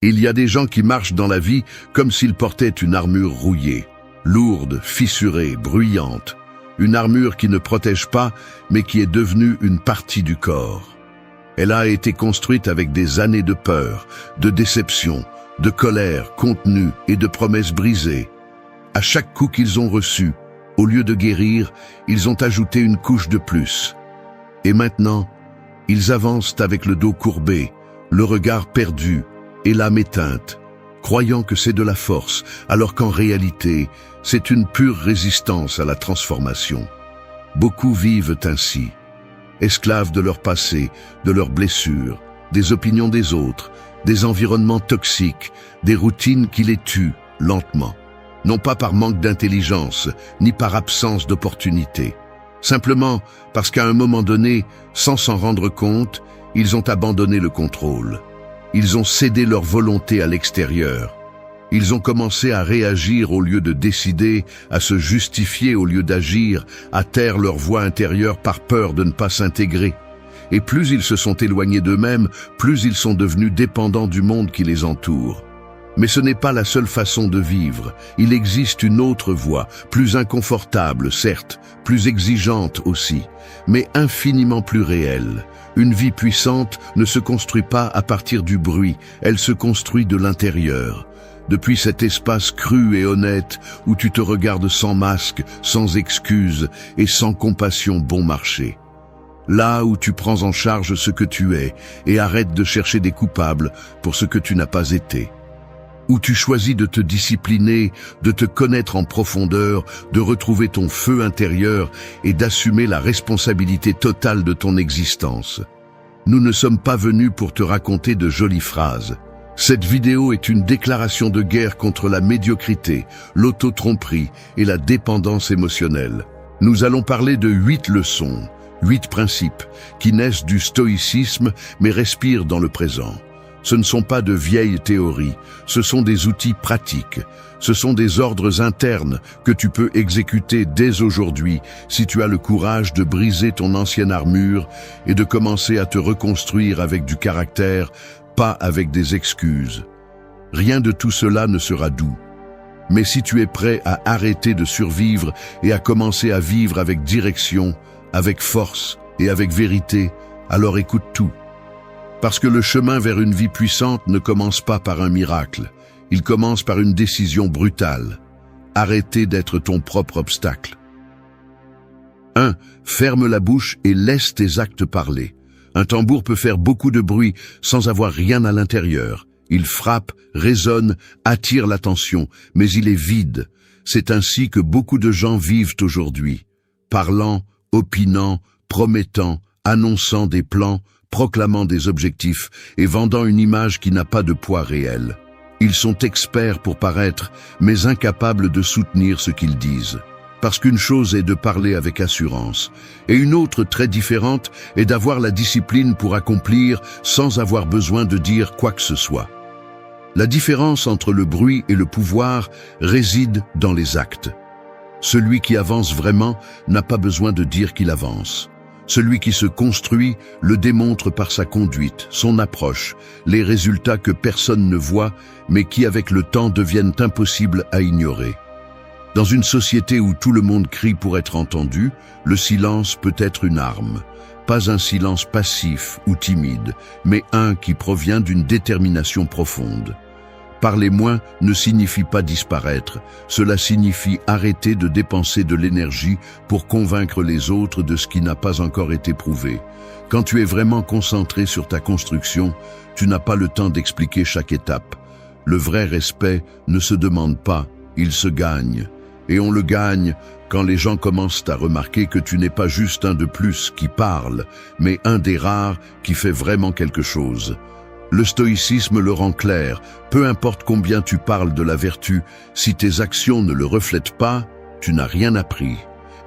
Il y a des gens qui marchent dans la vie comme s'ils portaient une armure rouillée, lourde, fissurée, bruyante. Une armure qui ne protège pas, mais qui est devenue une partie du corps. Elle a été construite avec des années de peur, de déception, de colère contenue et de promesses brisées. À chaque coup qu'ils ont reçu, au lieu de guérir, ils ont ajouté une couche de plus. Et maintenant, ils avancent avec le dos courbé, le regard perdu et l'âme éteinte, croyant que c'est de la force, alors qu'en réalité, c'est une pure résistance à la transformation. Beaucoup vivent ainsi, esclaves de leur passé, de leurs blessures, des opinions des autres, des environnements toxiques, des routines qui les tuent lentement. Non pas par manque d'intelligence, ni par absence d'opportunité. Simplement parce qu'à un moment donné, sans s'en rendre compte, ils ont abandonné le contrôle. Ils ont cédé leur volonté à l'extérieur. Ils ont commencé à réagir au lieu de décider, à se justifier au lieu d'agir, à taire leur voix intérieure par peur de ne pas s'intégrer. Et plus ils se sont éloignés d'eux-mêmes, plus ils sont devenus dépendants du monde qui les entoure. Mais ce n'est pas la seule façon de vivre. Il existe une autre voie, plus inconfortable, certes, plus exigeante aussi, mais infiniment plus réelle. Une vie puissante ne se construit pas à partir du bruit, elle se construit de l'intérieur. Depuis cet espace cru et honnête où tu te regardes sans masque, sans excuse et sans compassion bon marché. Là où tu prends en charge ce que tu es et arrêtes de chercher des coupables pour ce que tu n'as pas été. Où tu choisis de te discipliner, de te connaître en profondeur, de retrouver ton feu intérieur et d'assumer la responsabilité totale de ton existence. Nous ne sommes pas venus pour te raconter de jolies phrases. Cette vidéo est une déclaration de guerre contre la médiocrité, l'auto-tromperie et la dépendance émotionnelle. Nous allons parler de 8 leçons, 8 principes, qui naissent du stoïcisme mais respirent dans le présent. Ce ne sont pas de vieilles théories, ce sont des outils pratiques. Ce sont des ordres internes que tu peux exécuter dès aujourd'hui si tu as le courage de briser ton ancienne armure et de commencer à te reconstruire avec du caractère, pas avec des excuses. Rien de tout cela ne sera doux. Mais si tu es prêt à arrêter de survivre et à commencer à vivre avec direction, avec force et avec vérité, alors écoute tout. Parce que le chemin vers une vie puissante ne commence pas par un miracle. Il commence par une décision brutale. Arrêter d'être ton propre obstacle. 1. Ferme la bouche et laisse tes actes parler. Un tambour peut faire beaucoup de bruit sans avoir rien à l'intérieur. Il frappe, résonne, attire l'attention, mais il est vide. C'est ainsi que beaucoup de gens vivent aujourd'hui. Parlant, opinant, promettant, annonçant des plans, proclamant des objectifs et vendant une image qui n'a pas de poids réel. Ils sont experts pour paraître, mais incapables de soutenir ce qu'ils disent. Parce qu'une chose est de parler avec assurance, et une autre très différente est d'avoir la discipline pour accomplir sans avoir besoin de dire quoi que ce soit. La différence entre le bruit et le pouvoir réside dans les actes. Celui qui avance vraiment n'a pas besoin de dire qu'il avance. Celui qui se construit le démontre par sa conduite, son approche, les résultats que personne ne voit, mais qui avec le temps deviennent impossibles à ignorer. Dans une société où tout le monde crie pour être entendu, le silence peut être une arme. Pas un silence passif ou timide, mais un qui provient d'une détermination profonde. Parler moins ne signifie pas disparaître, cela signifie arrêter de dépenser de l'énergie pour convaincre les autres de ce qui n'a pas encore été prouvé. Quand tu es vraiment concentré sur ta construction, tu n'as pas le temps d'expliquer chaque étape. Le vrai respect ne se demande pas, il se gagne. Et on le gagne quand les gens commencent à remarquer que tu n'es pas juste un de plus qui parle, mais un des rares qui fait vraiment quelque chose. Le stoïcisme le rend clair, peu importe combien tu parles de la vertu, si tes actions ne le reflètent pas, tu n'as rien appris.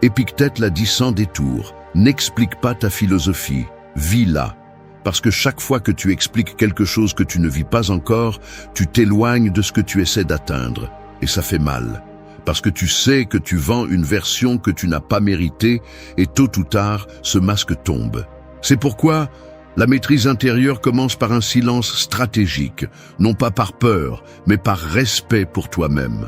Épictète l'a dit sans détour, n'explique pas ta philosophie, vis-la. Parce que chaque fois que tu expliques quelque chose que tu ne vis pas encore, tu t'éloignes de ce que tu essaies d'atteindre, et ça fait mal. Parce que tu sais que tu vends une version que tu n'as pas méritée, et tôt ou tard, ce masque tombe. C'est pourquoi La maîtrise intérieure commence par un silence stratégique, non pas par peur, mais par respect pour toi-même.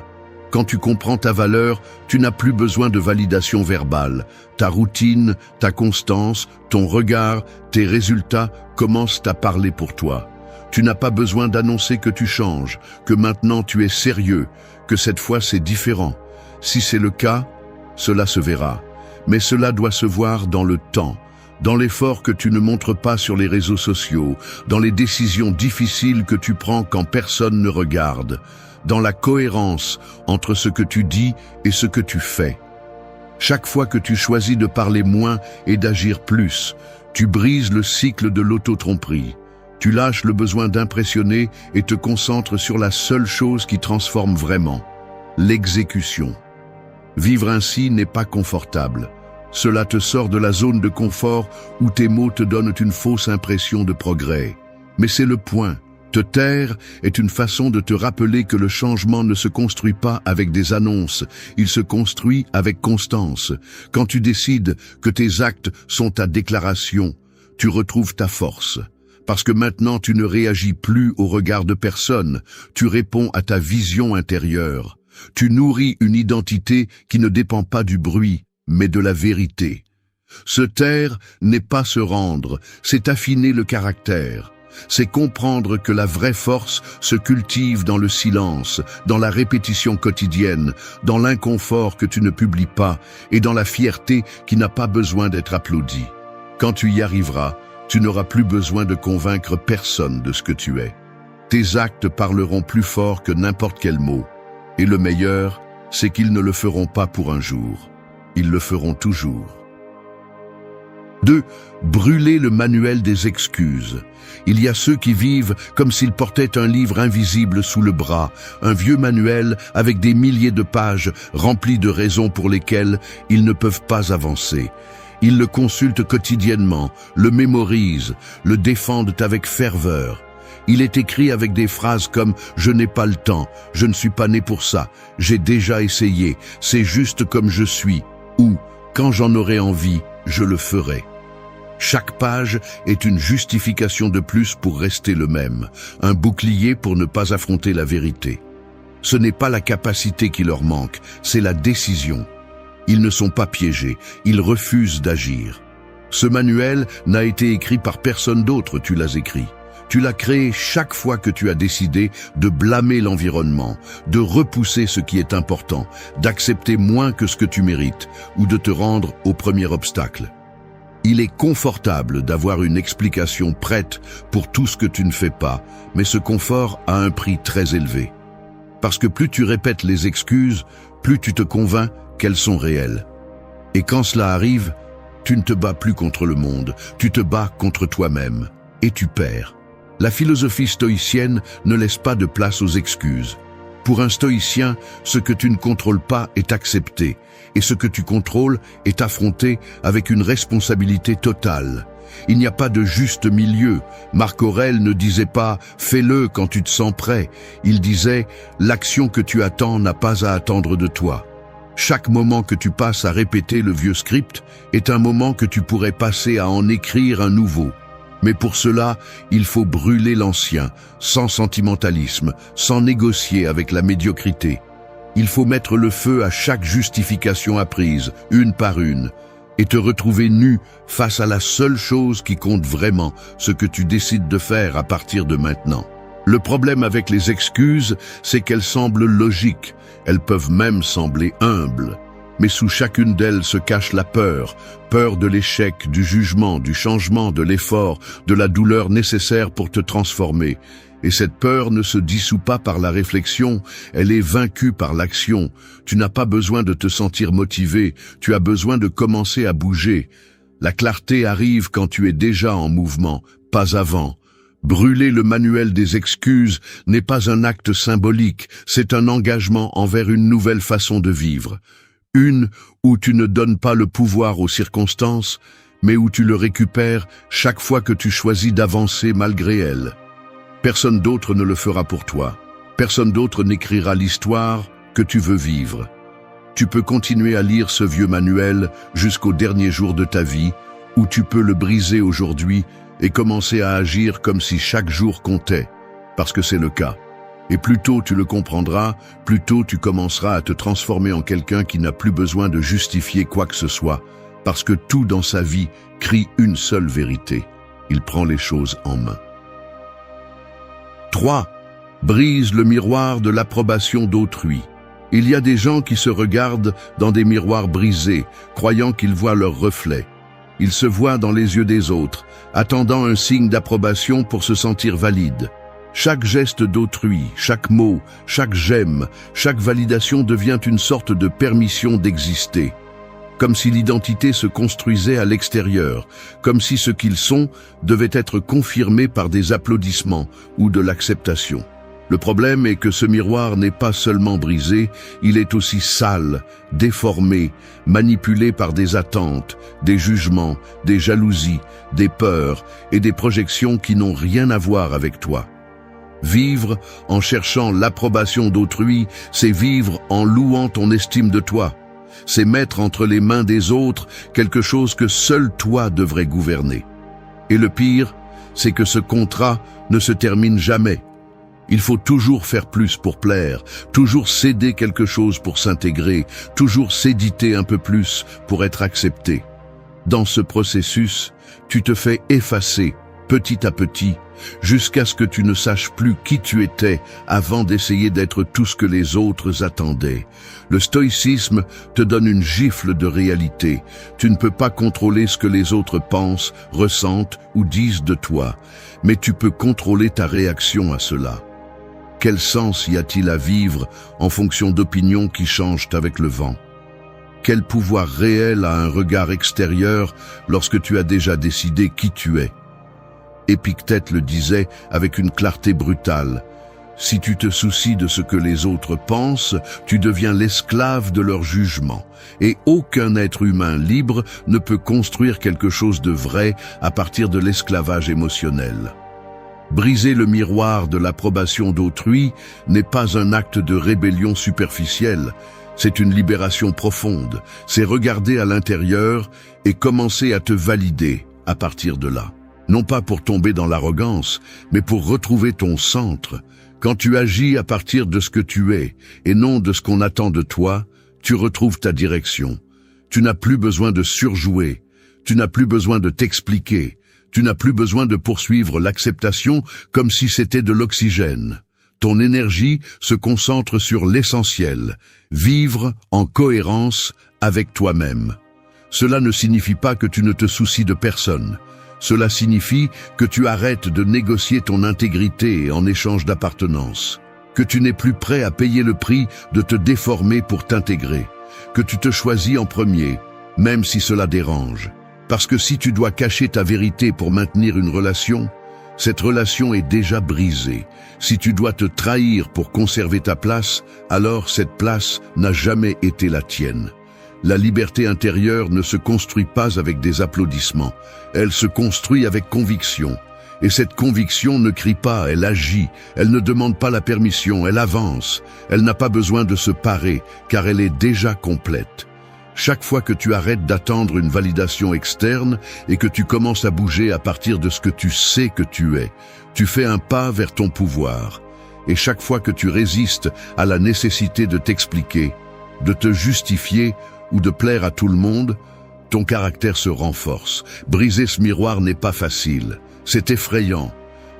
Quand tu comprends ta valeur, tu n'as plus besoin de validation verbale. Ta routine, ta constance, ton regard, tes résultats commencent à parler pour toi. Tu n'as pas besoin d'annoncer que tu changes, que maintenant tu es sérieux, que cette fois c'est différent. Si c'est le cas, cela se verra. Mais cela doit se voir dans le temps, dans l'effort que tu ne montres pas sur les réseaux sociaux, dans les décisions difficiles que tu prends quand personne ne regarde, dans la cohérence entre ce que tu dis et ce que tu fais. Chaque fois que tu choisis de parler moins et d'agir plus, tu brises le cycle de l'auto-tromperie. Tu lâches le besoin d'impressionner et te concentres sur la seule chose qui transforme vraiment, l'exécution. Vivre ainsi n'est pas confortable. Cela te sort de la zone de confort où tes mots te donnent une fausse impression de progrès. Mais c'est le point. Te taire est une façon de te rappeler que le changement ne se construit pas avec des annonces, il se construit avec constance. Quand tu décides que tes actes sont ta déclaration, tu retrouves ta force. Parce que maintenant tu ne réagis plus au regard de personne, tu réponds à ta vision intérieure. Tu nourris une identité qui ne dépend pas du bruit, mais de la vérité. Se taire n'est pas se rendre, c'est affiner le caractère. C'est comprendre que la vraie force se cultive dans le silence, dans la répétition quotidienne, dans l'inconfort que tu ne publies pas et dans la fierté qui n'a pas besoin d'être applaudie. Quand tu y arriveras, tu n'auras plus besoin de convaincre personne de ce que tu es. Tes actes parleront plus fort que n'importe quel mot. Et le meilleur, c'est qu'ils ne le feront pas pour un jour. Ils le feront toujours. 2. Brûler le manuel des excuses. Il y a ceux qui vivent comme s'ils portaient un livre invisible sous le bras, un vieux manuel avec des milliers de pages remplies de raisons pour lesquelles ils ne peuvent pas avancer. Ils le consultent quotidiennement, le mémorisent, le défendent avec ferveur. Il est écrit avec des phrases comme « Je n'ai pas le temps, je ne suis pas né pour ça, j'ai déjà essayé, c'est juste comme je suis » ou « Quand j'en aurai envie, je le ferai ». Chaque page est une justification de plus pour rester le même, un bouclier pour ne pas affronter la vérité. Ce n'est pas la capacité qui leur manque, c'est la décision. Ils ne sont pas piégés, ils refusent d'agir. Ce manuel n'a été écrit par personne d'autre, tu l'as écrit. Tu l'as créé chaque fois que tu as décidé de blâmer l'environnement, de repousser ce qui est important, d'accepter moins que ce que tu mérites, ou de te rendre au premier obstacle. Il est confortable d'avoir une explication prête pour tout ce que tu ne fais pas, mais ce confort a un prix très élevé. Parce que plus tu répètes les excuses, plus tu te convaincs qu'elles sont réelles. Et quand cela arrive, tu ne te bats plus contre le monde, tu te bats contre toi-même, et tu perds. La philosophie stoïcienne ne laisse pas de place aux excuses. Pour un stoïcien, ce que tu ne contrôles pas est accepté, et ce que tu contrôles est affronté avec une responsabilité totale. Il n'y a pas de juste milieu. Marc Aurèle ne disait pas « fais-le quand tu te sens prêt ». Il disait « l'action que tu attends n'a pas à attendre de toi ». Chaque moment que tu passes à répéter le vieux script est un moment que tu pourrais passer à en écrire un nouveau. Mais pour cela, il faut brûler l'ancien, sans sentimentalisme, sans négocier avec la médiocrité. Il faut mettre le feu à chaque justification apprise, une par une, et te retrouver nu face à la seule chose qui compte vraiment, ce que tu décides de faire à partir de maintenant. Le problème avec les excuses, c'est qu'elles semblent logiques, elles peuvent même sembler humbles. Mais sous chacune d'elles se cache la peur, peur de l'échec, du jugement, du changement, de l'effort, de la douleur nécessaire pour te transformer. Et cette peur ne se dissout pas par la réflexion, elle est vaincue par l'action. Tu n'as pas besoin de te sentir motivé, tu as besoin de commencer à bouger. La clarté arrive quand tu es déjà en mouvement, pas avant. Brûler le manuel des excuses n'est pas un acte symbolique, c'est un engagement envers une nouvelle façon de vivre. Une où tu ne donnes pas le pouvoir aux circonstances, mais où tu le récupères chaque fois que tu choisis d'avancer malgré elles. Personne d'autre ne le fera pour toi. Personne d'autre n'écrira l'histoire que tu veux vivre. Tu peux continuer à lire ce vieux manuel jusqu'au dernier jour de ta vie, ou tu peux le briser aujourd'hui et commencer à agir comme si chaque jour comptait, parce que c'est le cas. Et plus tôt tu le comprendras, plus tôt tu commenceras à te transformer en quelqu'un qui n'a plus besoin de justifier quoi que ce soit, parce que tout dans sa vie crie une seule vérité. Il prend les choses en main. 3. Brise le miroir de l'approbation d'autrui. Il y a des gens qui se regardent dans des miroirs brisés, croyant qu'ils voient leur reflet. Ils se voient dans les yeux des autres, attendant un signe d'approbation pour se sentir valide. Chaque geste d'autrui, chaque mot, chaque j'aime, chaque validation devient une sorte de permission d'exister. Comme si l'identité se construisait à l'extérieur, comme si ce qu'ils sont devait être confirmé par des applaudissements ou de l'acceptation. Le problème est que ce miroir n'est pas seulement brisé, il est aussi sale, déformé, manipulé par des attentes, des jugements, des jalousies, des peurs et des projections qui n'ont rien à voir avec toi. Vivre en cherchant l'approbation d'autrui, c'est vivre en louant ton estime de toi. C'est mettre entre les mains des autres quelque chose que seul toi devrais gouverner. Et le pire, c'est que ce contrat ne se termine jamais. Il faut toujours faire plus pour plaire, toujours céder quelque chose pour s'intégrer, toujours s'éditer un peu plus pour être accepté. Dans ce processus, tu te fais effacer petit à petit, jusqu'à ce que tu ne saches plus qui tu étais avant d'essayer d'être tout ce que les autres attendaient. Le stoïcisme te donne une gifle de réalité. Tu ne peux pas contrôler ce que les autres pensent, ressentent ou disent de toi, mais tu peux contrôler ta réaction à cela. Quel sens y a-t-il à vivre en fonction d'opinions qui changent avec le vent? Quel pouvoir réel a un regard extérieur lorsque tu as déjà décidé qui tu es? Épictète le disait avec une clarté brutale. Si tu te soucies de ce que les autres pensent, tu deviens l'esclave de leur jugement. Et aucun être humain libre ne peut construire quelque chose de vrai à partir de l'esclavage émotionnel. Briser le miroir de l'approbation d'autrui n'est pas un acte de rébellion superficielle, c'est une libération profonde, c'est regarder à l'intérieur et commencer à te valider à partir de là. Non pas pour tomber dans l'arrogance, mais pour retrouver ton centre. Quand tu agis à partir de ce que tu es et non de ce qu'on attend de toi, tu retrouves ta direction. Tu n'as plus besoin de surjouer, tu n'as plus besoin de t'expliquer. Tu n'as plus besoin de poursuivre l'acceptation comme si c'était de l'oxygène. Ton énergie se concentre sur l'essentiel, vivre en cohérence avec toi-même. Cela ne signifie pas que tu ne te soucies de personne. Cela signifie que tu arrêtes de négocier ton intégrité en échange d'appartenance, que tu n'es plus prêt à payer le prix de te déformer pour t'intégrer, que tu te choisis en premier, même si cela dérange. Parce que si tu dois cacher ta vérité pour maintenir une relation, cette relation est déjà brisée. Si tu dois te trahir pour conserver ta place, alors cette place n'a jamais été la tienne. La liberté intérieure ne se construit pas avec des applaudissements, elle se construit avec conviction. Et cette conviction ne crie pas, elle agit, elle ne demande pas la permission, elle avance. Elle n'a pas besoin de se parer, car elle est déjà complète. Chaque fois que tu arrêtes d'attendre une validation externe et que tu commences à bouger à partir de ce que tu sais que tu es, tu fais un pas vers ton pouvoir. Et chaque fois que tu résistes à la nécessité de t'expliquer, de te justifier ou de plaire à tout le monde, ton caractère se renforce. Briser ce miroir n'est pas facile, c'est effrayant,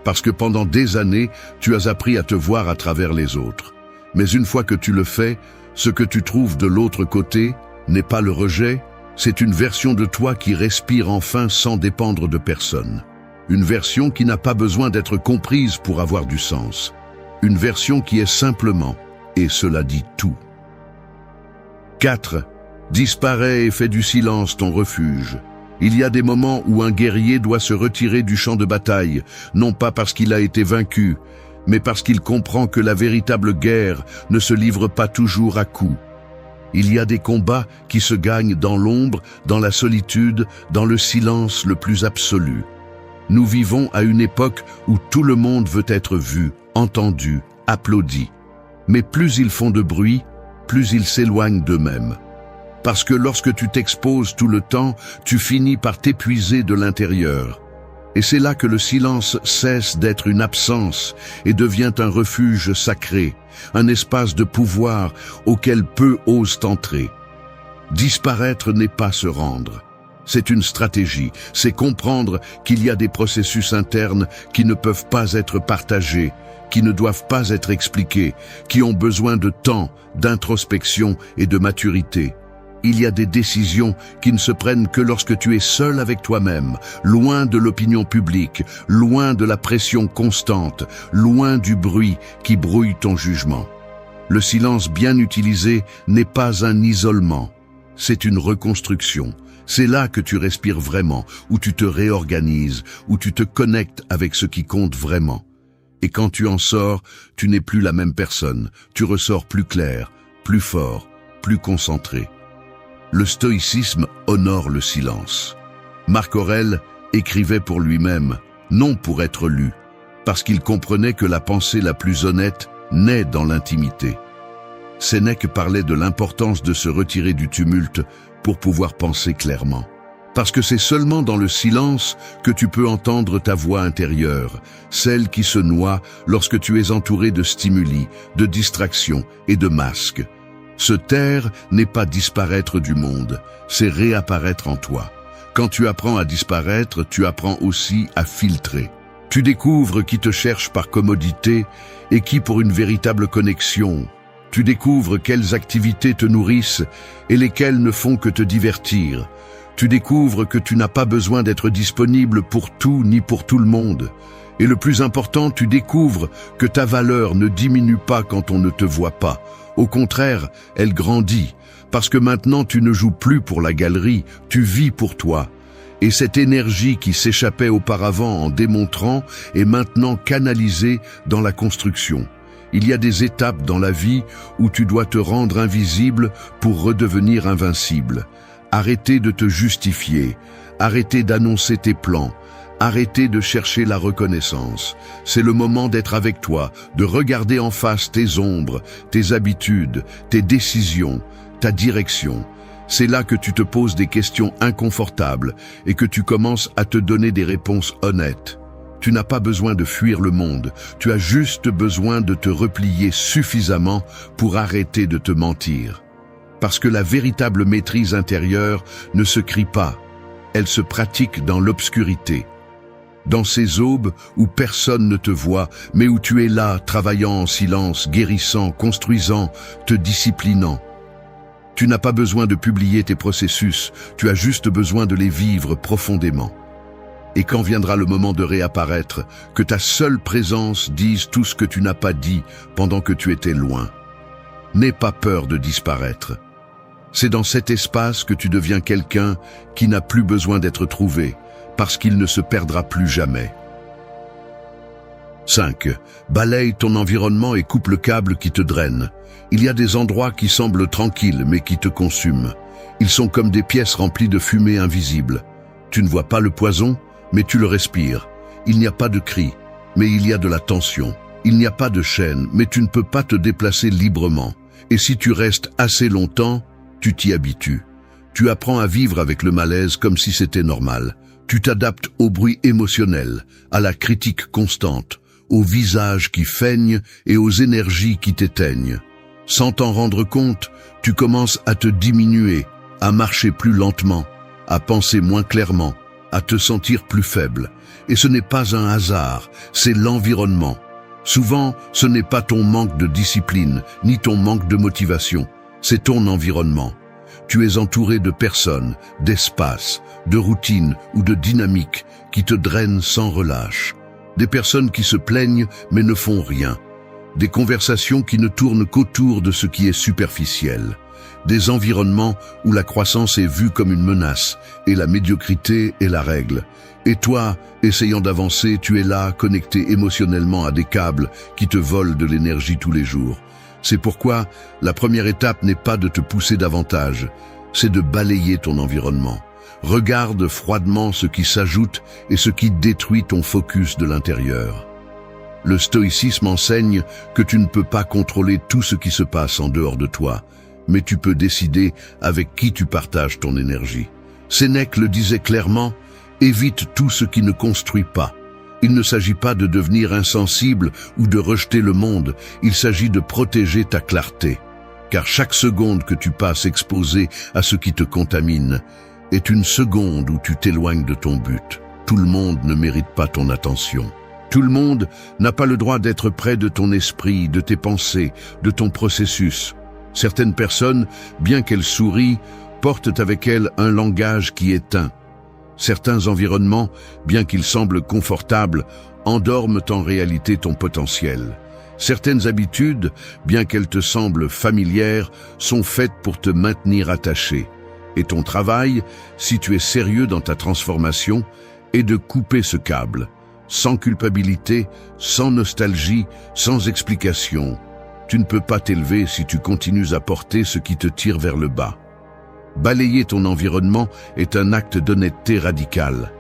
parce que pendant des années, tu as appris à te voir à travers les autres. Mais une fois que tu le fais, ce que tu trouves de l'autre côté n'est pas le rejet, c'est une version de toi qui respire enfin sans dépendre de personne. Une version qui n'a pas besoin d'être comprise pour avoir du sens. Une version qui est simplement, et cela dit tout. 4. Disparaît et fais du silence ton refuge. Il y a des moments où un guerrier doit se retirer du champ de bataille, non pas parce qu'il a été vaincu, mais parce qu'il comprend que la véritable guerre ne se livre pas toujours à coups. Il y a des combats qui se gagnent dans l'ombre, dans la solitude, dans le silence le plus absolu. Nous vivons à une époque où tout le monde veut être vu, entendu, applaudi. Mais plus ils font de bruit, plus ils s'éloignent d'eux-mêmes. Parce que lorsque tu t'exposes tout le temps, tu finis par t'épuiser de l'intérieur. Et c'est là que le silence cesse d'être une absence et devient un refuge sacré, un espace de pouvoir auquel peu osent entrer. Disparaître n'est pas se rendre. C'est une stratégie, c'est comprendre qu'il y a des processus internes qui ne peuvent pas être partagés, qui ne doivent pas être expliqués, qui ont besoin de temps, d'introspection et de maturité. Il y a des décisions qui ne se prennent que lorsque tu es seul avec toi-même, loin de l'opinion publique, loin de la pression constante, loin du bruit qui brouille ton jugement. Le silence bien utilisé n'est pas un isolement, c'est une reconstruction. C'est là que tu respires vraiment, où tu te réorganises, où tu te connectes avec ce qui compte vraiment. Et quand tu en sors, tu n'es plus la même personne, tu ressors plus clair, plus fort, plus concentré. Le stoïcisme honore le silence. Marc Aurèle écrivait pour lui-même, non pour être lu, parce qu'il comprenait que la pensée la plus honnête naît dans l'intimité. Sénèque parlait de l'importance de se retirer du tumulte pour pouvoir penser clairement. Parce que c'est seulement dans le silence que tu peux entendre ta voix intérieure, celle qui se noie lorsque tu es entouré de stimuli, de distractions et de masques. Se taire n'est pas disparaître du monde, c'est réapparaître en toi. Quand tu apprends à disparaître, tu apprends aussi à filtrer. Tu découvres qui te cherche par commodité et qui pour une véritable connexion. Tu découvres quelles activités te nourrissent et lesquelles ne font que te divertir. Tu découvres que tu n'as pas besoin d'être disponible pour tout ni pour tout le monde. Et le plus important, tu découvres que ta valeur ne diminue pas quand on ne te voit pas. Au contraire, elle grandit, parce que maintenant tu ne joues plus pour la galerie, tu vis pour toi. Et cette énergie qui s'échappait auparavant en démontrant est maintenant canalisée dans la construction. Il y a des étapes dans la vie où tu dois te rendre invisible pour redevenir invincible. Arrêtez de te justifier, arrêtez d'annoncer tes plans, arrêtez de chercher la reconnaissance. C'est le moment d'être avec toi, de regarder en face tes ombres, tes habitudes, tes décisions, ta direction. C'est là que tu te poses des questions inconfortables et que tu commences à te donner des réponses honnêtes. Tu n'as pas besoin de fuir le monde, tu as juste besoin de te replier suffisamment pour arrêter de te mentir. Parce que la véritable maîtrise intérieure ne se crie pas, elle se pratique dans l'obscurité. Dans ces aubes où personne ne te voit, mais où tu es là, travaillant en silence, guérissant, construisant, te disciplinant. Tu n'as pas besoin de publier tes processus, tu as juste besoin de les vivre profondément. Et quand viendra le moment de réapparaître, que ta seule présence dise tout ce que tu n'as pas dit pendant que tu étais loin. N'aie pas peur de disparaître. C'est dans cet espace que tu deviens quelqu'un qui n'a plus besoin d'être trouvé, parce qu'il ne se perdra plus jamais. 5. Balaye ton environnement et coupe le câble qui te draine. Il y a des endroits qui semblent tranquilles mais qui te consument. Ils sont comme des pièces remplies de fumée invisible. Tu ne vois pas le poison, mais tu le respires. Il n'y a pas de cri, mais il y a de la tension. Il n'y a pas de chaîne, mais tu ne peux pas te déplacer librement. Et si tu restes assez longtemps, tu t'y habitues. Tu apprends à vivre avec le malaise comme si c'était normal. Tu t'adaptes au bruit émotionnel, à la critique constante, aux visages qui feignent et aux énergies qui t'éteignent. Sans t'en rendre compte, tu commences à te diminuer, à marcher plus lentement, à penser moins clairement, à te sentir plus faible. Et ce n'est pas un hasard, c'est l'environnement. Souvent, ce n'est pas ton manque de discipline, ni ton manque de motivation, c'est ton environnement. Tu es entouré de personnes, d'espaces, de routines ou de dynamiques qui te drainent sans relâche. Des personnes qui se plaignent mais ne font rien. Des conversations qui ne tournent qu'autour de ce qui est superficiel. Des environnements où la croissance est vue comme une menace et la médiocrité est la règle. Et toi, essayant d'avancer, tu es là, connecté émotionnellement à des câbles qui te volent de l'énergie tous les jours. C'est pourquoi la première étape n'est pas de te pousser davantage, c'est de balayer ton environnement. Regarde froidement ce qui s'ajoute et ce qui détruit ton focus de l'intérieur. Le stoïcisme enseigne que tu ne peux pas contrôler tout ce qui se passe en dehors de toi, mais tu peux décider avec qui tu partages ton énergie. Sénèque le disait clairement, Évite tout ce qui ne construit pas. Il ne s'agit pas de devenir insensible ou de rejeter le monde, il s'agit de protéger ta clarté. Car chaque seconde que tu passes exposé à ce qui te contamine est une seconde où tu t'éloignes de ton but. Tout le monde ne mérite pas ton attention. Tout le monde n'a pas le droit d'être près de ton esprit, de tes pensées, de ton processus. Certaines personnes, bien qu'elles sourient, portent avec elles un langage qui éteint. Certains environnements, bien qu'ils semblent confortables, endorment en réalité ton potentiel. Certaines habitudes, bien qu'elles te semblent familières, sont faites pour te maintenir attaché. Et ton travail, si tu es sérieux dans ta transformation, est de couper ce câble, sans culpabilité, sans nostalgie, sans explication. Tu ne peux pas t'élever si tu continues à porter ce qui te tire vers le bas. Balayer ton environnement est un acte d'honnêteté radicale.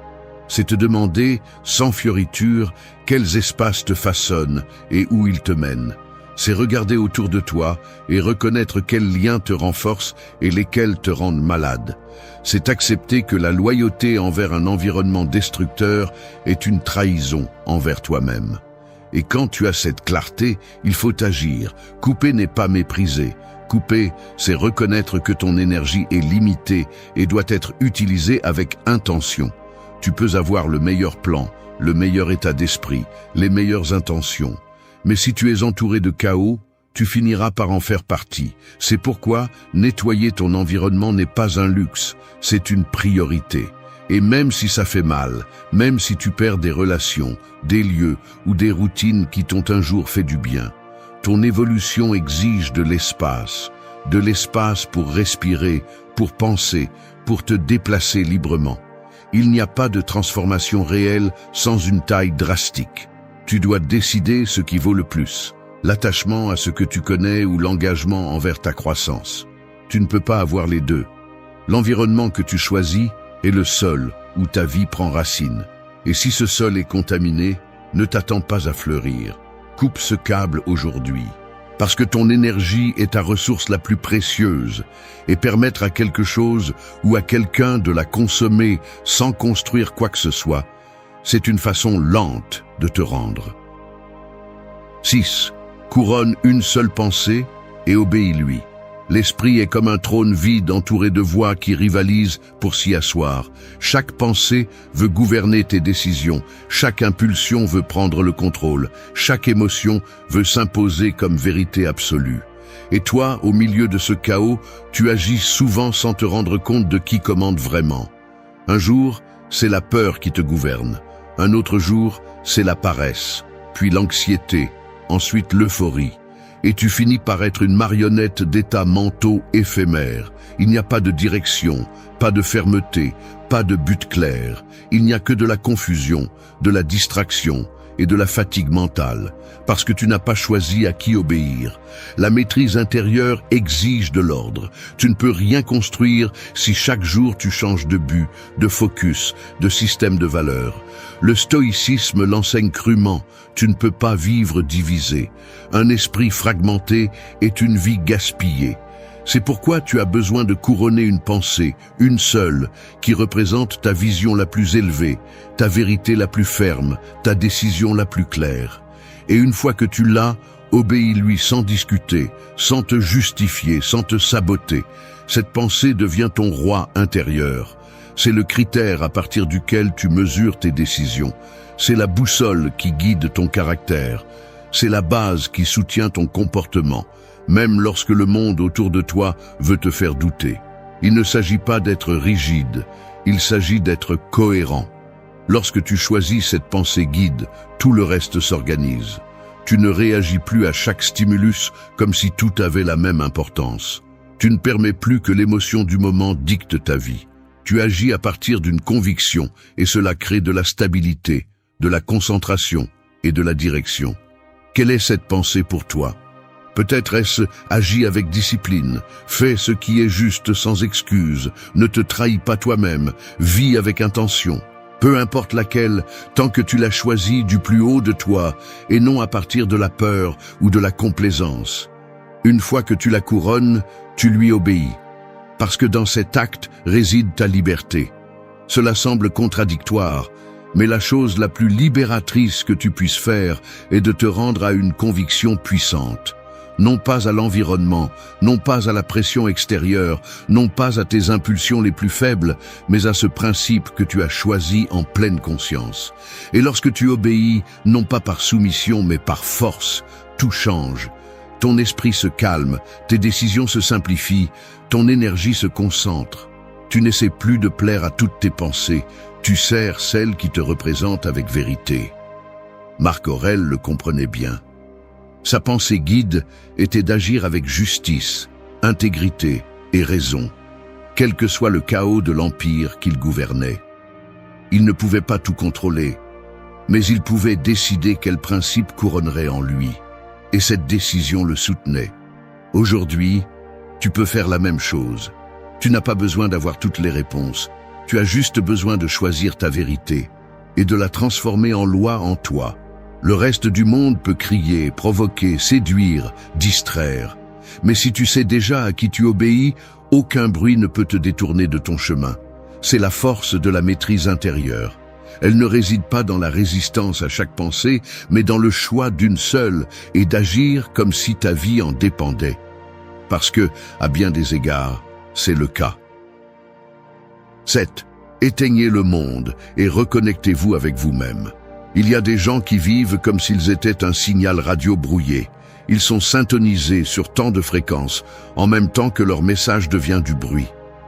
C'est te demander, sans fioriture, quels espaces te façonnent et où ils te mènent. C'est regarder autour de toi et reconnaître quels liens te renforcent et lesquels te rendent malade. C'est accepter que la loyauté envers un environnement destructeur est une trahison envers toi-même. Et quand tu as cette clarté, il faut agir. Couper n'est pas mépriser. Couper, c'est reconnaître que ton énergie est limitée et doit être utilisée avec intention. Tu peux avoir le meilleur plan, le meilleur état d'esprit, les meilleures intentions. Mais si tu es entouré de chaos, tu finiras par en faire partie. C'est pourquoi nettoyer ton environnement n'est pas un luxe, c'est une priorité. Et même si ça fait mal, même si tu perds des relations, des lieux ou des routines qui t'ont un jour fait du bien, ton évolution exige de l'espace pour respirer, pour penser, pour te déplacer librement. Il n'y a pas de transformation réelle sans une taille drastique. Tu dois décider ce qui vaut le plus, l'attachement à ce que tu connais ou l'engagement envers ta croissance. Tu ne peux pas avoir les deux. L'environnement que tu choisis est le sol où ta vie prend racine. Et si ce sol est contaminé, ne t'attends pas à fleurir. Coupe ce câble aujourd'hui. Parce que ton énergie est ta ressource la plus précieuse, et permettre à quelque chose ou à quelqu'un de la consommer sans construire quoi que ce soit, c'est une façon lente de te rendre. 6. Couronne une seule pensée et obéis-lui. L'esprit est comme un trône vide entouré de voix qui rivalisent pour s'y asseoir. Chaque pensée veut gouverner tes décisions, chaque impulsion veut prendre le contrôle, chaque émotion veut s'imposer comme vérité absolue. Et toi, au milieu de ce chaos, tu agis souvent sans te rendre compte de qui commande vraiment. Un jour, c'est la peur qui te gouverne. Un autre jour, c'est la paresse, puis l'anxiété, ensuite l'euphorie. Et tu finis par être une marionnette d'états mentaux éphémères. Il n'y a pas de direction, pas de fermeté, pas de but clair. Il n'y a que de la confusion, de la distraction et de la fatigue mentale, parce que tu n'as pas choisi à qui obéir. La maîtrise intérieure exige de l'ordre. Tu ne peux rien construire si chaque jour tu changes de but, de focus, de système de valeurs. Le stoïcisme l'enseigne crûment. Tu ne peux pas vivre divisé. Un esprit fragmenté est une vie gaspillée. C'est pourquoi tu as besoin de couronner une pensée, une seule, qui représente ta vision la plus élevée, ta vérité la plus ferme, ta décision la plus claire. Et une fois que tu l'as, obéis-lui sans discuter, sans te justifier, sans te saboter. Cette pensée devient ton roi intérieur. C'est le critère à partir duquel tu mesures tes décisions. C'est la boussole qui guide ton caractère. C'est la base qui soutient ton comportement, même lorsque le monde autour de toi veut te faire douter. Il ne s'agit pas d'être rigide, il s'agit d'être cohérent. Lorsque tu choisis cette pensée guide, tout le reste s'organise. Tu ne réagis plus à chaque stimulus comme si tout avait la même importance. Tu ne permets plus que l'émotion du moment dicte ta vie. Tu agis à partir d'une conviction et cela crée de la stabilité, de la concentration et de la direction. Quelle est cette pensée pour toi? Peut-être est-ce agis avec discipline, fais ce qui est juste sans excuse, ne te trahis pas toi-même, vis avec intention. Peu importe laquelle, tant que tu l'as choisie du plus haut de toi et non à partir de la peur ou de la complaisance. Une fois que tu la couronnes, tu lui obéis. Parce que dans cet acte réside ta liberté. Cela semble contradictoire, mais la chose la plus libératrice que tu puisses faire est de te rendre à une conviction puissante. Non pas à l'environnement, non pas à la pression extérieure, non pas à tes impulsions les plus faibles, mais à ce principe que tu as choisi en pleine conscience. Et lorsque tu obéis, non pas par soumission mais par force, tout change. Ton esprit se calme, tes décisions se simplifient, ton énergie se concentre. Tu n'essaies plus de plaire à toutes tes pensées, tu sers celles qui te représentent avec vérité. Marc Aurèle le comprenait bien. Sa pensée guide était d'agir avec justice, intégrité et raison, quel que soit le chaos de l'empire qu'il gouvernait. Il ne pouvait pas tout contrôler, mais il pouvait décider quel principe couronnerait en lui, et cette décision le soutenait. Aujourd'hui, tu peux faire la même chose. Tu n'as pas besoin d'avoir toutes les réponses, tu as juste besoin de choisir ta vérité et de la transformer en loi en toi. Le reste du monde peut crier, provoquer, séduire, distraire. Mais si tu sais déjà à qui tu obéis, aucun bruit ne peut te détourner de ton chemin. C'est la force de la maîtrise intérieure. Elle ne réside pas dans la résistance à chaque pensée, mais dans le choix d'une seule et d'agir comme si ta vie en dépendait. Parce que, à bien des égards, c'est le cas. 7. Éteignez le monde et reconnectez-vous avec vous-même. Il y a des gens qui vivent comme s'ils étaient un signal radio brouillé. Ils sont syntonisés sur tant de fréquences, en même temps que leur message devient du bruit.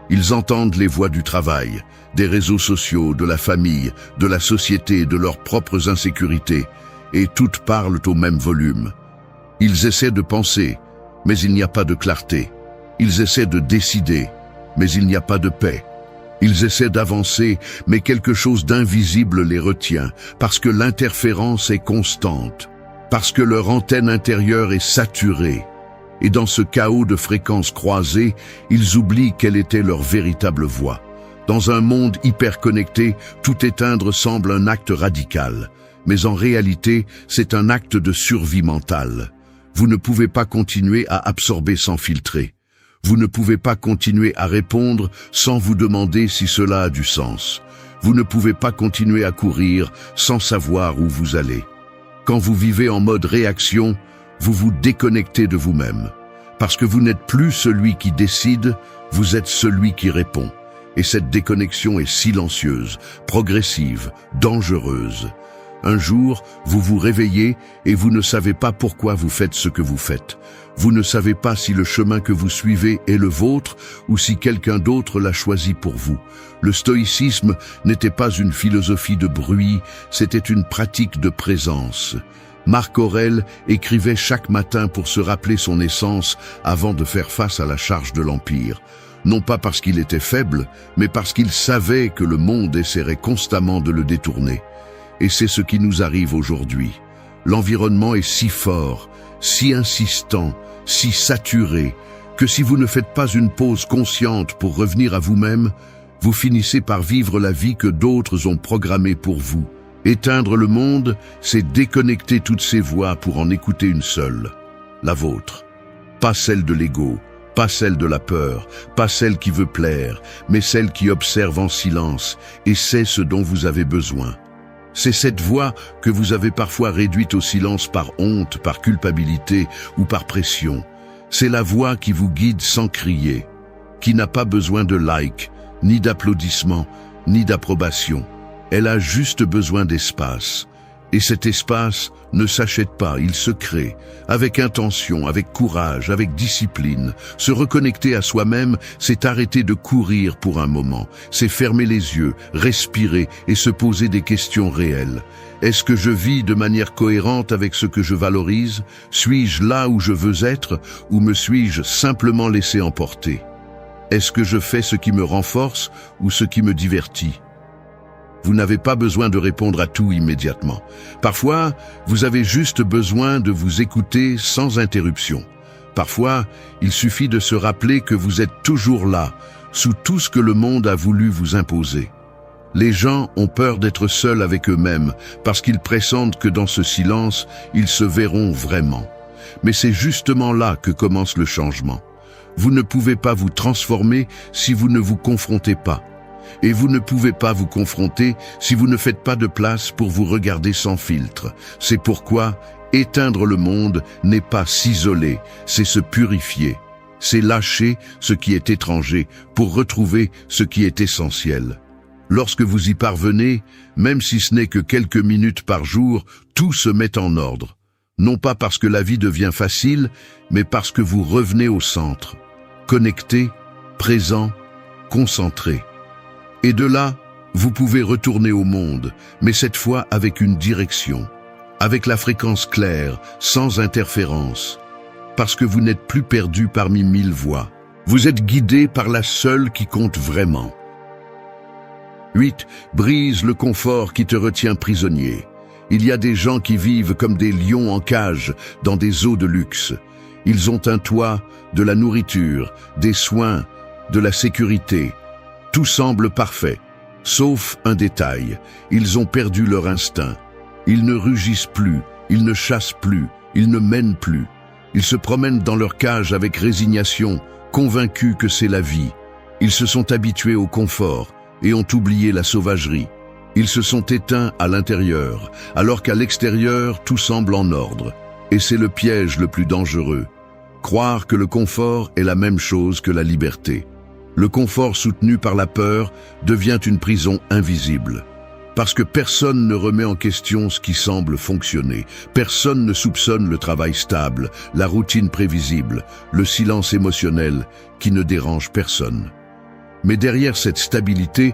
Ils entendent les voix du travail, des réseaux sociaux, de la famille, de la société, de leurs propres insécurités, et toutes parlent au même volume. Ils essaient de penser, mais il n'y a pas de clarté. Ils essaient de décider, mais il n'y a pas de paix. Ils essaient d'avancer, mais quelque chose d'invisible les retient, parce que l'interférence est constante, parce que leur antenne intérieure est saturée. Et dans ce chaos de fréquences croisées, ils oublient quelle était leur véritable voix. Dans un monde hyper connecté, tout éteindre semble un acte radical. Mais en réalité, c'est un acte de survie mentale. Vous ne pouvez pas continuer à absorber sans filtrer. Vous ne pouvez pas continuer à répondre sans vous demander si cela a du sens. Vous ne pouvez pas continuer à courir sans savoir où vous allez. Quand vous vivez en mode réaction, vous vous déconnectez de vous-même. Parce que vous n'êtes plus celui qui décide, vous êtes celui qui répond. Et cette déconnexion est silencieuse, progressive, dangereuse. Un jour, vous vous réveillez et vous ne savez pas pourquoi vous faites ce que vous faites. Vous ne savez pas si le chemin que vous suivez est le vôtre ou si quelqu'un d'autre l'a choisi pour vous. Le stoïcisme n'était pas une philosophie de bruit, c'était une pratique de présence. Marc Aurèle écrivait chaque matin pour se rappeler son essence avant de faire face à la charge de l'Empire. Non pas parce qu'il était faible, mais parce qu'il savait que le monde essaierait constamment de le détourner. Et c'est ce qui nous arrive aujourd'hui. L'environnement est si fort, si insistant, si saturé, que si vous ne faites pas une pause consciente pour revenir à vous-même, vous finissez par vivre la vie que d'autres ont programmée pour vous. Éteindre le monde, c'est déconnecter toutes ces voix pour en écouter une seule, la vôtre. Pas celle de l'ego, pas celle de la peur, pas celle qui veut plaire, mais celle qui observe en silence et sait ce dont vous avez besoin. C'est cette voix que vous avez parfois réduite au silence par honte, par culpabilité ou par pression. C'est la voix qui vous guide sans crier, qui n'a pas besoin de likes, ni d'applaudissements, ni d'approbation. Elle a juste besoin d'espace. Et cet espace ne s'achète pas, il se crée, avec intention, avec courage, avec discipline. Se reconnecter à soi-même, c'est arrêter de courir pour un moment, c'est fermer les yeux, respirer et se poser des questions réelles. Est-ce que je vis de manière cohérente avec ce que je valorise? Suis-je là où je veux être ou me suis-je simplement laissé emporter? Est-ce que je fais ce qui me renforce ou ce qui me divertit? Vous n'avez pas besoin de répondre à tout immédiatement. Parfois, vous avez juste besoin de vous écouter sans interruption. Parfois, il suffit de se rappeler que vous êtes toujours là, sous tout ce que le monde a voulu vous imposer. Les gens ont peur d'être seuls avec eux-mêmes, parce qu'ils pressentent que dans ce silence, ils se verront vraiment. Mais c'est justement là que commence le changement. Vous ne pouvez pas vous transformer si vous ne vous confrontez pas. Et vous ne pouvez pas vous confronter si vous ne faites pas de place pour vous regarder sans filtre. C'est pourquoi éteindre le monde n'est pas s'isoler, c'est se purifier. C'est lâcher ce qui est étranger pour retrouver ce qui est essentiel. Lorsque vous y parvenez, même si ce n'est que quelques minutes par jour, tout se met en ordre. Non pas parce que la vie devient facile, mais parce que vous revenez au centre. Connecté, présent, concentré. Et de là, vous pouvez retourner au monde, mais cette fois avec une direction, avec la fréquence claire, sans interférence. Parce que vous n'êtes plus perdu parmi 1000 voix. Vous êtes guidé par la seule qui compte vraiment. 8. Brise le confort qui te retient prisonnier. Il y a des gens qui vivent comme des lions en cage dans des eaux de luxe. Ils ont un toit, de la nourriture, des soins, de la sécurité. Tout semble parfait, sauf un détail. Ils ont perdu leur instinct. Ils ne rugissent plus, ils ne chassent plus, ils ne mènent plus. Ils se promènent dans leur cage avec résignation, convaincus que c'est la vie. Ils se sont habitués au confort et ont oublié la sauvagerie. Ils se sont éteints à l'intérieur, alors qu'à l'extérieur, tout semble en ordre. Et c'est le piège le plus dangereux. Croire que le confort est la même chose que la liberté. Le confort soutenu par la peur devient une prison invisible. Parce que personne ne remet en question ce qui semble fonctionner. Personne ne soupçonne le travail stable, la routine prévisible, le silence émotionnel qui ne dérange personne. Mais derrière cette stabilité,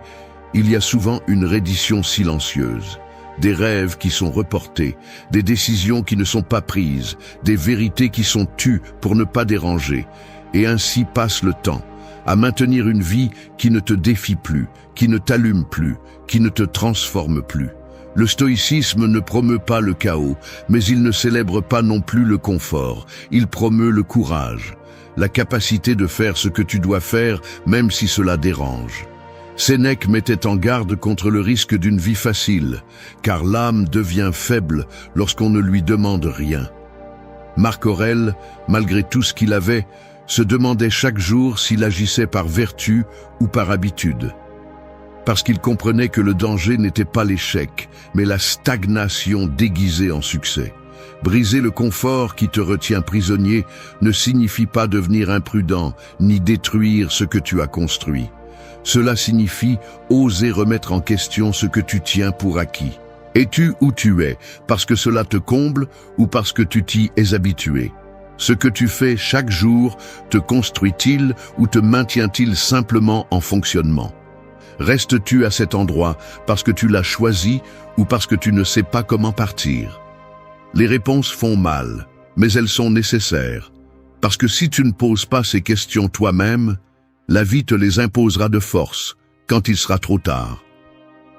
il y a souvent une reddition silencieuse. Des rêves qui sont reportés, des décisions qui ne sont pas prises, des vérités qui sont tues pour ne pas déranger. Et ainsi passe le temps, à maintenir une vie qui ne te défie plus, qui ne t'allume plus, qui ne te transforme plus. Le stoïcisme ne promeut pas le chaos, mais il ne célèbre pas non plus le confort. Il promeut le courage, la capacité de faire ce que tu dois faire, même si cela dérange. Sénèque mettait en garde contre le risque d'une vie facile, car l'âme devient faible lorsqu'on ne lui demande rien. Marc Aurèle, malgré tout ce qu'il avait, se demandait chaque jour s'il agissait par vertu ou par habitude. Parce qu'il comprenait que le danger n'était pas l'échec, mais la stagnation déguisée en succès. Briser le confort qui te retient prisonnier ne signifie pas devenir imprudent, ni détruire ce que tu as construit. Cela signifie oser remettre en question ce que tu tiens pour acquis. Es-tu où tu es, parce que cela te comble ou parce que tu t'y es habitué? Ce que tu fais chaque jour te construit-il ou te maintient-il simplement en fonctionnement? Restes-tu à cet endroit parce que tu l'as choisi ou parce que tu ne sais pas comment partir? Les réponses font mal, mais elles sont nécessaires. Parce que si tu ne poses pas ces questions toi-même, la vie te les imposera de force, quand il sera trop tard.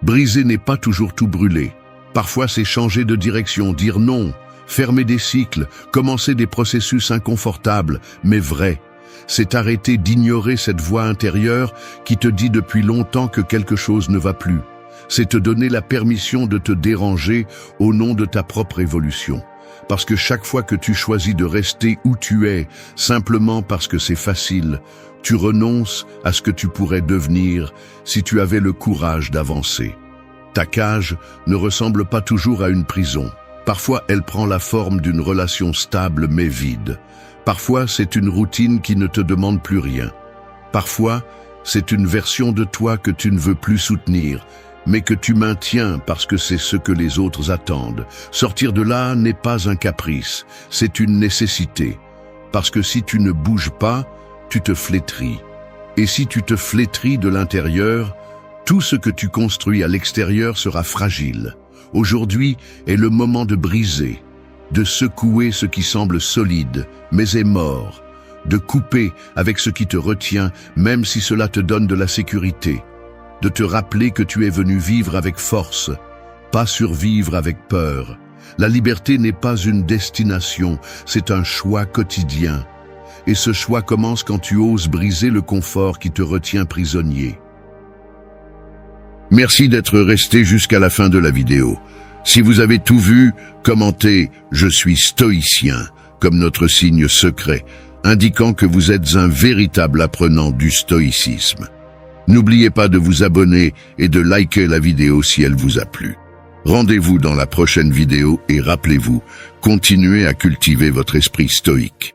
Briser n'est pas toujours tout brûler. Parfois c'est changer de direction, dire non, fermer des cycles, commencer des processus inconfortables, mais vrais. C'est arrêter d'ignorer cette voix intérieure qui te dit depuis longtemps que quelque chose ne va plus. C'est te donner la permission de te déranger au nom de ta propre évolution. Parce que chaque fois que tu choisis de rester où tu es, simplement parce que c'est facile, tu renonces à ce que tu pourrais devenir si tu avais le courage d'avancer. Ta cage ne ressemble pas toujours à une prison. Parfois, elle prend la forme d'une relation stable mais vide. Parfois, c'est une routine qui ne te demande plus rien. Parfois, c'est une version de toi que tu ne veux plus soutenir, mais que tu maintiens parce que c'est ce que les autres attendent. Sortir de là n'est pas un caprice, c'est une nécessité. Parce que si tu ne bouges pas, tu te flétris. Et si tu te flétris de l'intérieur, tout ce que tu construis à l'extérieur sera fragile. Aujourd'hui est le moment de briser, de secouer ce qui semble solide, mais est mort, de couper avec ce qui te retient, même si cela te donne de la sécurité, de te rappeler que tu es venu vivre avec force, pas survivre avec peur. La liberté n'est pas une destination, c'est un choix quotidien. Et ce choix commence quand tu oses briser le confort qui te retient prisonnier. Merci d'être resté jusqu'à la fin de la vidéo. Si vous avez tout vu, commentez « Je suis stoïcien » comme notre signe secret, indiquant que vous êtes un véritable apprenant du stoïcisme. N'oubliez pas de vous abonner et de liker la vidéo si elle vous a plu. Rendez-vous dans la prochaine vidéo et rappelez-vous, continuez à cultiver votre esprit stoïque.